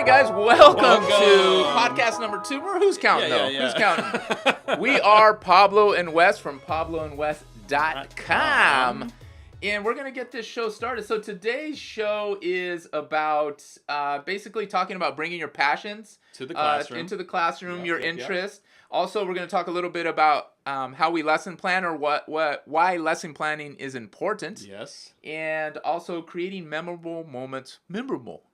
guys, welcome to podcast number 2. Who's counting though? Yeah. Who's counting? We are Pablo and Wes from pabloandwes.com, and we're gonna get this show started. So today's show is about basically talking about bringing your passions to the classroom, into the classroom, your interest. Also, we're going to talk a little bit about how we lesson plan, or why lesson planning is important. Yes. And also creating memorable moments. Memorable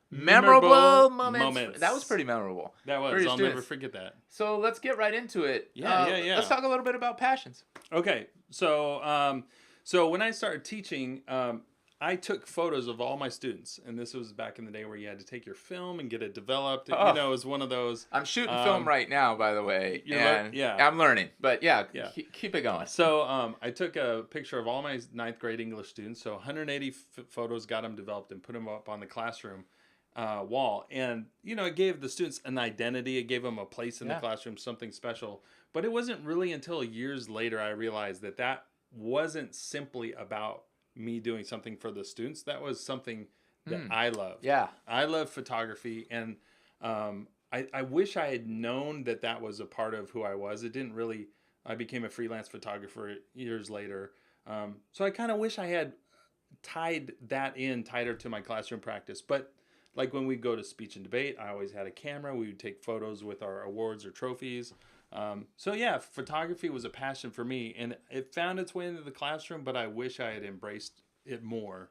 moments. That was pretty memorable. That was. I'll never forget that. So let's get right into it. Yeah. Let's talk a little bit about passions. Okay. So when I started teaching, I took photos of all my students, and this was back in the day where you had to take your film and get it developed. Oh. You know, it was one of those. I'm shooting film right now, by the way, and I'm learning. But keep it going. So I took a picture of all my 9th grade English students. So 180 photos, got them developed, and put them up on the classroom wall. And, you know, it gave the students an identity. It gave them a place in the classroom, something special. But it wasn't really until years later I realized that wasn't simply about me doing something for the students. That was something that I loved. Yeah. I love photography, and I wish I had known that was a part of who I was. It didn't really. I became a freelance photographer years later. So I kind of wish I had tied that in tighter to my classroom practice. But like when we go to speech and debate, I always had a camera. We would take photos with our awards or trophies. Photography was a passion for me, and it found its way into the classroom, but I wish I had embraced it more.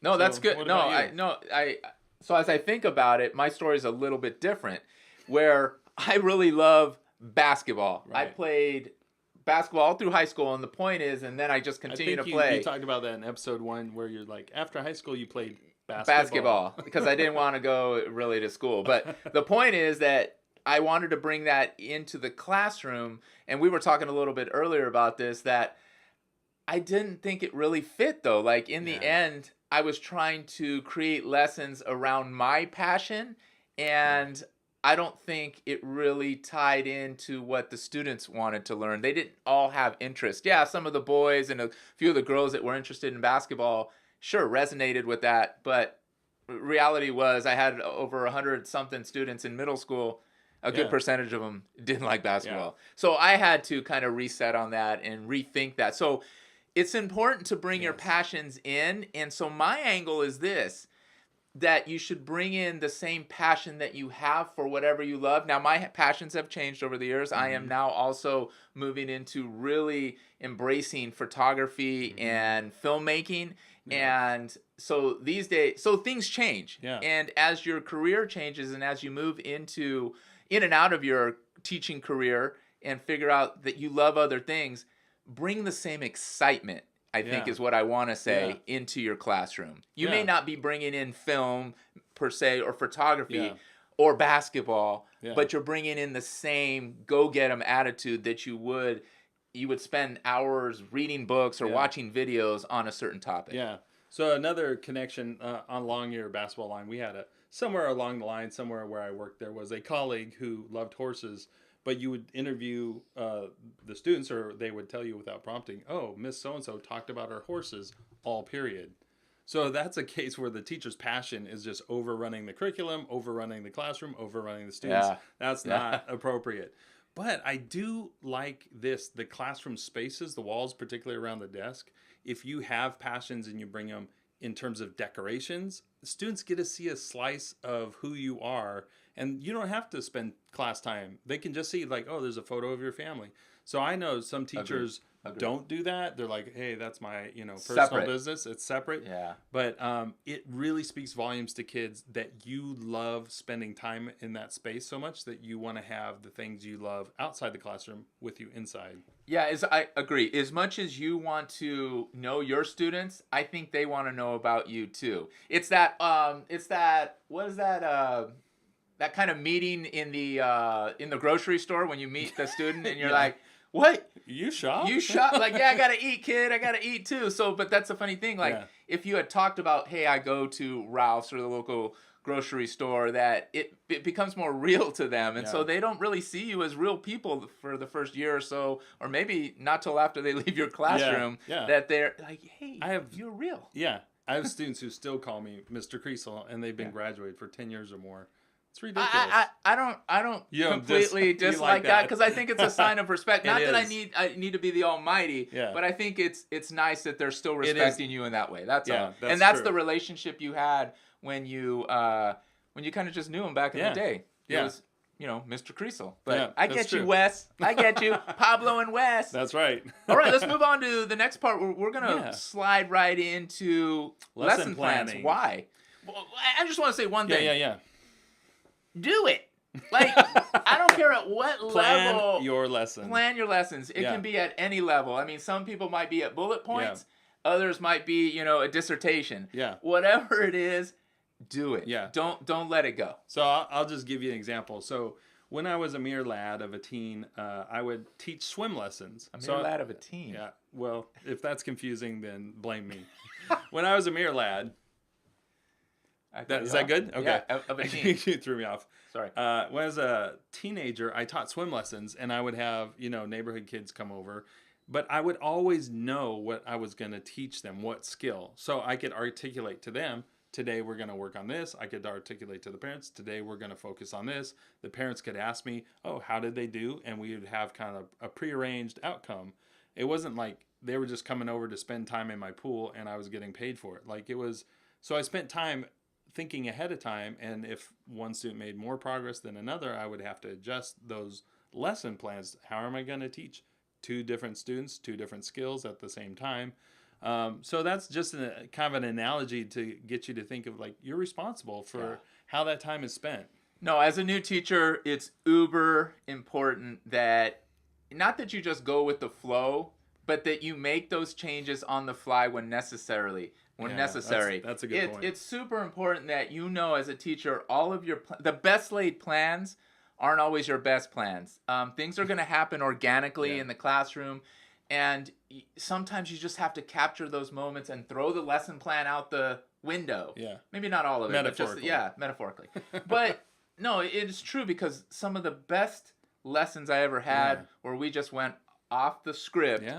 No, that's good. So as I think about it, my story is a little bit different, where I really love basketball. Right. I played basketball all through high school, and the point is, and then I just continued to play. You talked about that in episode 1, where you're like, after high school, you played basketball because I didn't want to go really to school. But the point is that I wanted to bring that into the classroom, and we were talking a little bit earlier about this, that I didn't think it really fit though. Like in the end, I was trying to create lessons around my passion, and I don't think it really tied into what the students wanted to learn. They didn't all have interest. Yeah, some of the boys and a few of the girls that were interested in basketball, sure, resonated with that, but reality was I had over 100-something students in middle school. A good percentage of them didn't like basketball. Yeah. So I had to kind of reset on that and rethink that. So it's important to bring your passions in. And so my angle is this, that you should bring in the same passion that you have for whatever you love. Now, my passions have changed over the years. I am now also moving into really embracing photography and filmmaking. And so these days, so things change. Yeah. And as your career changes and as you move in and out of your teaching career and figure out that you love other things, bring the same excitement, I think is what I want to say, into your classroom. You may not be bringing in film per se or photography or basketball, but you're bringing in the same go-get-'em attitude that you would spend hours reading books or watching videos on a certain topic. Yeah. So another connection along your basketball line, we had somewhere along the line, somewhere where I worked, there was a colleague who loved horses, but you would interview the students, or they would tell you without prompting, oh, Miss So-and-so talked about her horses all period. So that's a case where the teacher's passion is just overrunning the curriculum, overrunning the classroom, overrunning the students. Yeah. That's not appropriate. But I do like the classroom spaces, the walls, particularly around the desk. If you have passions and you bring them in terms of decorations, students get to see a slice of who you are, and you don't have to spend class time. They can just see like, oh, there's a photo of your family. So I know some teachers don't do that. They're like, hey, that's my personal business. It's separate. Yeah. But it really speaks volumes to kids that you love spending time in that space so much that you want to have the things you love outside the classroom with you inside. Yeah, I agree. As much as you want to know your students, I think they want to know about you too. It's that what is that that kind of meeting in the grocery store when you meet the student and you're like, what? You shop? You shop? Like, yeah, I got to eat, kid. I got to eat too. So, but that's a funny thing. Like, if you had talked about, hey, I go to Ralph's or the local grocery store, that it becomes more real to them. And so they don't really see you as real people for the first year or so, or maybe not till after they leave your classroom, that they're like, hey, you're real. Yeah. I have students who still call me Mr. Creasel, and they've been graduated for 10 years or more. It's ridiculous. I don't You don't completely you dislike like that that. because I think it's a sign of respect. It Not that is. I need to be the almighty, Yeah. but I think it's nice that they're still It is. respecting you in that way. That's Yeah, all. that's And that's true. the relationship you had when you kind of just knew him back in Yeah. the day. It Yeah. was, Mr. Creasel. But Yeah, I that's get you, true. Wes. I get you, Pablo and Wes. That's right. All right, let's move on to the next part. We're gonna Yeah. slide right into lesson plans. planning. Why? Well, I just want to say one thing. Yeah. Do it. Like, I don't care at what Plan level. your lesson. Plan your lessons. It Yeah. can be at any level. I mean, some people might be at bullet points. Others might be, a dissertation. Yeah. Whatever it is, do it. Yeah. Don't let it go. So I'll just give you an example. So when I was a mere lad of a teen, I would teach swim lessons. A mere lad of a teen. Yeah. Well, if that's confusing, then blame me. When I was a mere lad, is that good? Okay. Yeah, of a teen. You threw me off. Sorry. When I was a teenager, I taught swim lessons, and I would have neighborhood kids come over, but I would always know what I was going to teach them, what skill, so I could articulate to them. Today we're going to work on this. I could articulate to the parents. Today we're going to focus on this. The parents could ask me, "Oh, how did they do?" And we would have kind of a prearranged outcome. It wasn't like they were just coming over to spend time in my pool and I was getting paid for it. Like it was. So I spent time thinking ahead of time, and if one student made more progress than another, I would have to adjust those lesson plans. How am I going to teach 2 different students 2 different skills at the same time? So that's just kind of an analogy to get you to think of like you're responsible for how that time is spent. No, as a new teacher, it's uber important that not that you just go with the flow, but that you make those changes on the fly when necessary. That's a good point. It's super important that as a teacher, all of the best laid plans aren't always your best plans. Things are going to happen organically in the classroom, and sometimes you just have to capture those moments and throw the lesson plan out the window. Yeah. Maybe not all of it, but just metaphorically. But no, it is true because some of the best lessons I ever had where we just went off the script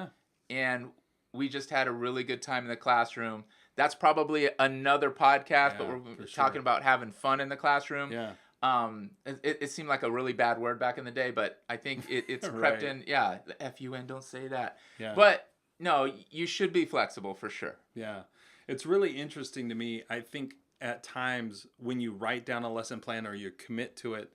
and we just had a really good time in the classroom. That's probably another podcast, but we're talking about having fun in the classroom. Yeah. It seemed like a really bad word back in the day, but I think it's crept in. Yeah, the F-U-N, don't say that. Yeah. But no, you should be flexible for sure. Yeah. It's really interesting to me. I think at times when you write down a lesson plan or you commit to it,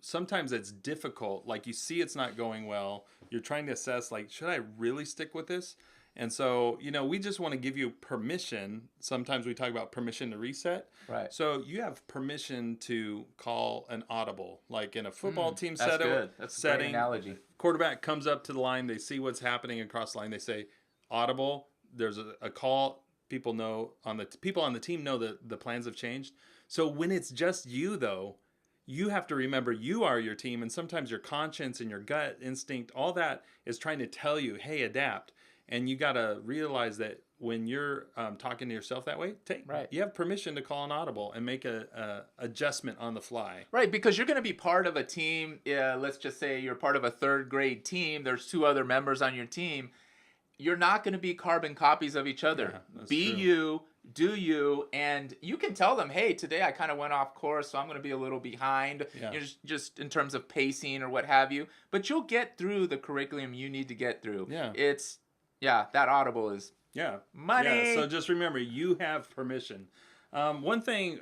sometimes it's difficult. Like you see it's not going well. You're trying to assess, like, should I really stick with this? And so, we just want to give you permission. Sometimes we talk about permission to reset. Right. So you have permission to call an audible, like in a football team that's setting. good. That's a great analogy. Quarterback comes up to the line. They see what's happening across the line. They say, audible. There's a call. People on the team know that the plans have changed. So when it's just you, though, you have to remember you are your team, and sometimes your conscience and your gut instinct, all that is trying to tell you, hey, adapt. And you got to realize that when you're talking to yourself that way, you have permission to call an audible and make a adjustment on the fly. Right, because you're going to be part of a team. Let's just say you're part of a 3rd grade team. There's 2 other members on your team. You're not going to be carbon copies of each other. Be true. You, do you, and you can tell them, hey, today I kind of went off course, so I'm going to be a little behind, just in terms of pacing or what have you. But you'll get through the curriculum you need to get through. Yeah. That audible is money. Yeah, so just remember, you have permission. One thing,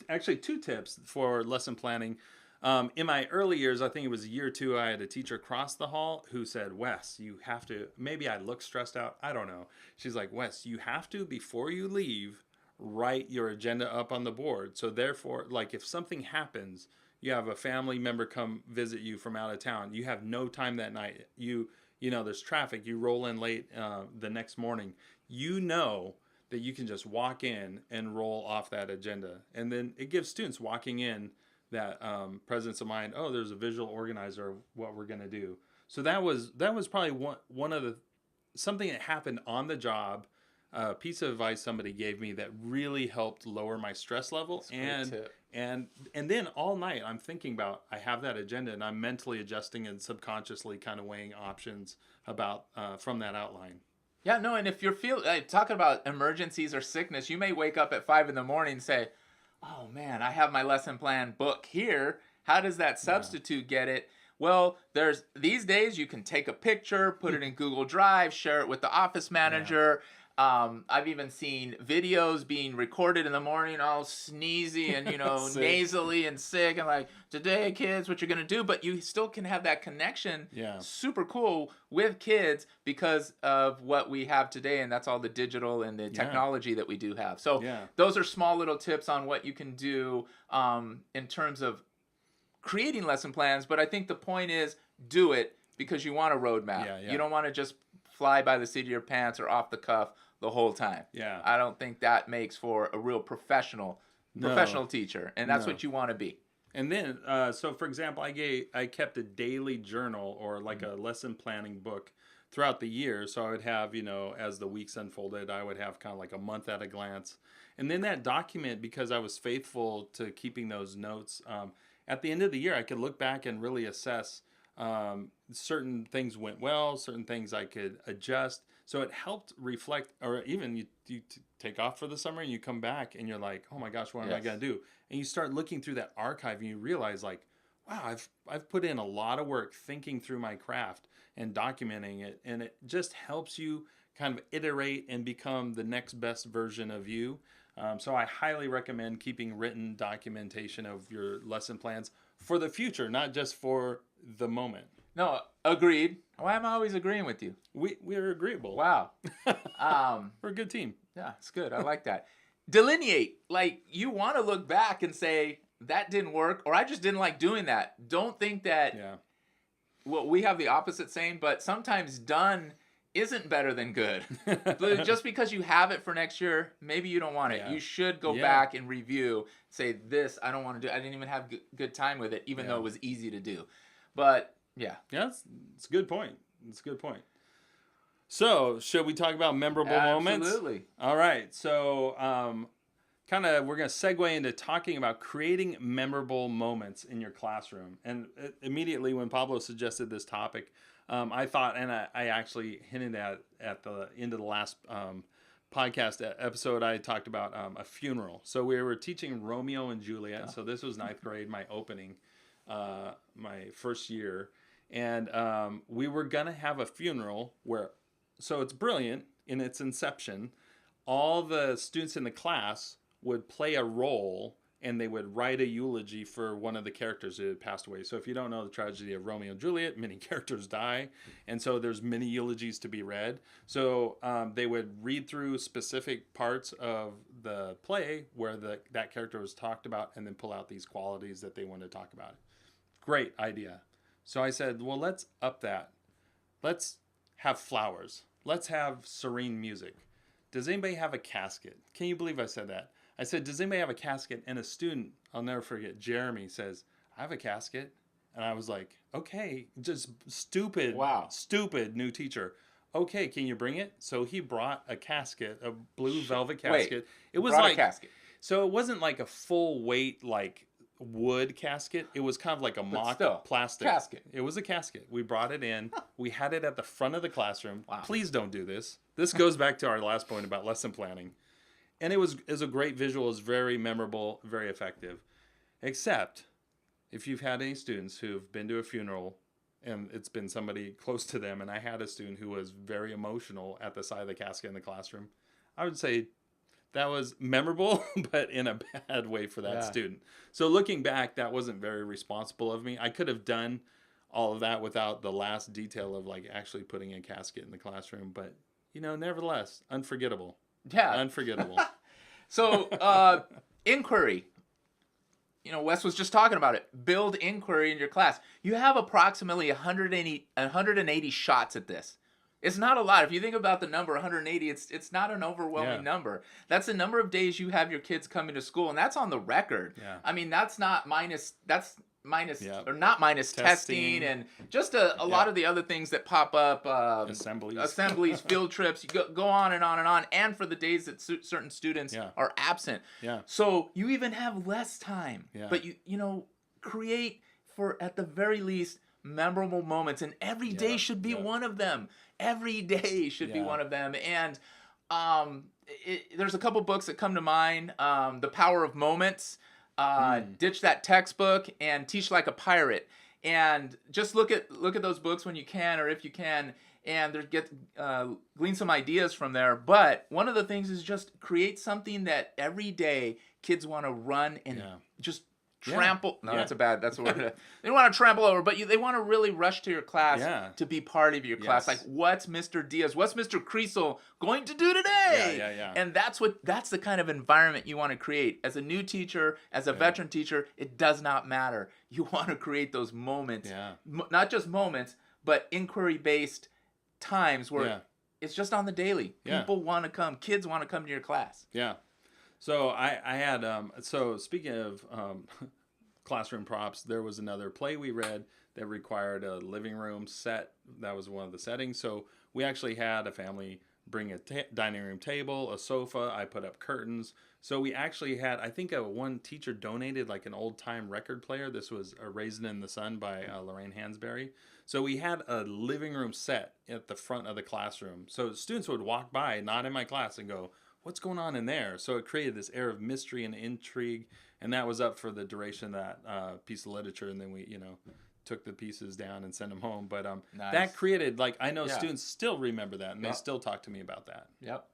actually 2 tips for lesson planning. In my early years, I think it was year 2, I had a teacher across the hall who said, Wes, you have to, maybe I look stressed out, I don't know. She's like, Wes, you have to, before you leave, write your agenda up on the board. So therefore, like if something happens, you have a family member come visit you from out of town, you have no time that night, there's traffic, you roll in late the next morning, that you can just walk in and roll off that agenda. And then it gives students walking in that presence of mind. Oh, there's a visual organizer of what we're going to do. So that was probably one of something that happened on the job, a piece of advice somebody gave me that really helped lower my stress level. And then all night I'm thinking about, I have that agenda and I'm mentally adjusting and subconsciously kind of weighing options about from that outline. Yeah, no, and if you're talking about emergencies or sickness, you may wake up at 5 a.m. and say, oh man, I have my lesson plan book here. How does that Yeah. substitute get it? Well, there's these days you can take a picture, put it in Google Drive, share it with the office Yeah. manager. I've even seen videos being recorded in the morning, all sneezy and Sick. nasally and sick, and like, today, kids, what you're gonna do? But you still can have that connection, Yeah. super cool with kids because of what we have today, and that's all the digital and the Yeah. technology that we do have. So Yeah. those are small little tips on what you can do in terms of creating lesson plans. But I think the point is do it because you want a roadmap. Yeah, yeah. You don't want to just fly by the seat of your pants or off the cuff the whole time. Yeah. I don't think that makes for a real professional teacher, and that's No. what you want to be. And then, so for example, I kept a daily journal or like a lesson planning book throughout the year. So I would have, as the weeks unfolded, I would have kind of like a month at a glance. And then that document, because I was faithful to keeping those notes, at the end of the year, I could look back and really assess certain things went well, certain things I could adjust. So it helped reflect, or even you take off for the summer and you come back and you're like, oh my gosh, what am I Yes. going to do? And you start looking through that archive and you realize like, wow, I've put in a lot of work thinking through my craft and documenting it, and it just helps you kind of iterate and become the next best version of you. So I highly recommend keeping written documentation of your lesson plans for the future, not just for the moment. No, agreed. Why am I always agreeing with you? We're agreeable. Wow. We're a good team. Yeah, it's good. I like that. Delineate. Like, you want to look back and say, that didn't work, or I just didn't like doing that. Don't think that, Yeah. well, we have the opposite saying, but sometimes done isn't better than good. But just because you have it for next year, maybe you don't want it. Yeah. You should go Yeah. back and review, say, this, I don't want to do. I didn't even have good time with it, even Yeah. though it was easy to do. But, yeah. Yeah, it's a good point. It's a good point. So, should we talk about memorable moments? Absolutely. All right. So, we're going to segue into talking about creating memorable moments in your classroom. And immediately when Pablo suggested this topic, I thought, and I actually hinted at the end of the last podcast episode, I talked about a funeral. So we were teaching Romeo and Juliet. Yeah. So this was ninth grade, my opening, my first year. And we were going to have a funeral so it's brilliant in its inception. All the students in the class would play a role and they would write a eulogy for one of the characters who had passed away. So if you don't know the tragedy of Romeo and Juliet, many characters die. And so there's many eulogies to be read. So they would read through specific parts of the play where that character was talked about and then pull out these qualities that they wanted to talk about. Great idea. So I said, well, let's up that. Let's have flowers. Let's have serene music. Does anybody have a casket? Can you believe I said that? I said, does anybody have a casket? And a student, I'll never forget, Jeremy says, I have a casket. And I was like, okay, just stupid, Wow. stupid new teacher. Okay, can you bring it? So he brought a casket, a blue velvet casket. Wait, it was brought like a casket. So it wasn't like a full weight like wood casket. It was kind of like a mock still, plastic casket. It was a casket. We brought it in. We had it at the front of the classroom. Wow. Please don't do this. This goes back to our last point about lesson planning. And it was a great visual. It was very memorable, very effective. Except if you've had any students who've been to a funeral and it's been somebody close to them, and I had a student who was very emotional at the side of the casket in the classroom, I would say that was memorable, but in a bad way for that student. So looking back, that wasn't very responsible of me. I could have done all of that without the last detail of like actually putting a casket in the classroom. But, nevertheless, unforgettable. Yeah. Unforgettable. So, inquiry. Wes was just talking about it. Build inquiry in your class. You have approximately 180 shots at this. It's not a lot. If you think about the number 180, it's not an overwhelming number. That's the number of days you have your kids coming to school, and that's on the record. Yeah. I mean, that's not minus. That's minus Yeah. or not minus testing and just a lot of the other things that pop up. Assemblies, field trips. You go on and on and on. And for the days that certain students are absent. Yeah. So you even have less time. Yeah. But you create for at the very least memorable moments, and every day should be one of them. Every day should be one of them. And There's a couple books that come to mind. The Power of Moments. Ditch that textbook and teach like a pirate. And just look at those books when you can, or if you can, and glean some ideas from there. But one of the things is just create something that every day kids want to run and just trample. No, that's a word. They want to trample over, but they want to really rush to your class to be part of your class. Like, what's Mr. Diaz, what's Mr. Creasel going to do today? Yeah. And that's the kind of environment you want to create. As a new teacher, as a veteran teacher, it does not matter. You want to create those moments, not just moments, but inquiry-based times where it's just on the daily. People want to come. Kids want to come to your class. Yeah. So I had so speaking of classroom props, there was another play we read that required a living room set. That was one of the settings. So we actually had a family bring a dining room table, a sofa. I put up curtains. So we actually had, I think one teacher donated like an old time record player. This was A Raisin in the Sun by Lorraine Hansberry. So we had a living room set at the front of the classroom. So students would walk by, not in my class, and go, what's going on in there? So it created this air of mystery and intrigue, and that was up for the duration of that piece of literature. And then we, took the pieces down and sent them home. But nice. That created, like, I know students still remember that, and they still talk to me about that. Yep.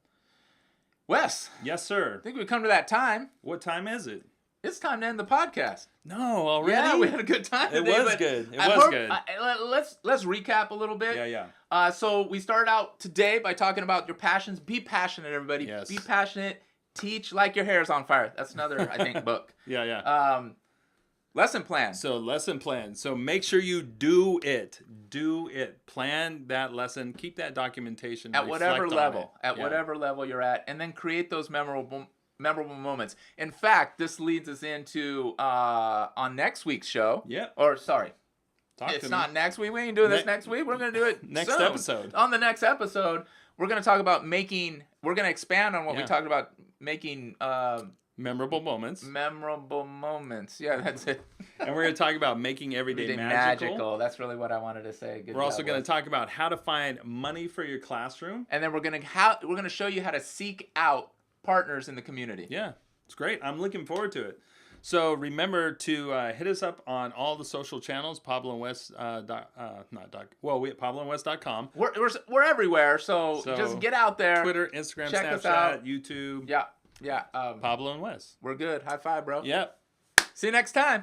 Wes. Yes, sir. I think we've come to that time. What time is it? It's time to end the podcast. No, already? Yeah, we had a good time today. It was good. It was good. Let's recap a little bit. Yeah. So we started out today by talking about your passions. Be passionate, everybody. Yes. Be passionate. Teach like your hair is on fire. That's another, I think, book. Yeah. Lesson plan. So lesson plan. So make sure you do it. Do it. Plan that lesson. Keep that documentation. At whatever level. At whatever level you're at. And then create those memorable moments. In fact, this leads us into on next week's show. Yeah. Or sorry. It's not next week. We ain't doing this next week. We're going to do it next soon. episode. On the next episode, we're going to talk about we're going to expand on what we talked about, making memorable moments. Memorable moments. Yeah, that's it. And we're going to talk about making everyday magical. That's really what I wanted to say. We're also going to talk about how to find money for your classroom. And then we're going to show you how to seek out partners in the community. Yeah, it's great. I'm looking forward to it. So remember to hit us up on all the social channels, PabloandWest.com. We're everywhere, so just get out there. Twitter, Instagram, check us Snapchat, out. YouTube. Yeah. Pablo and Wes. We're good. High five, bro. Yep. See you next time.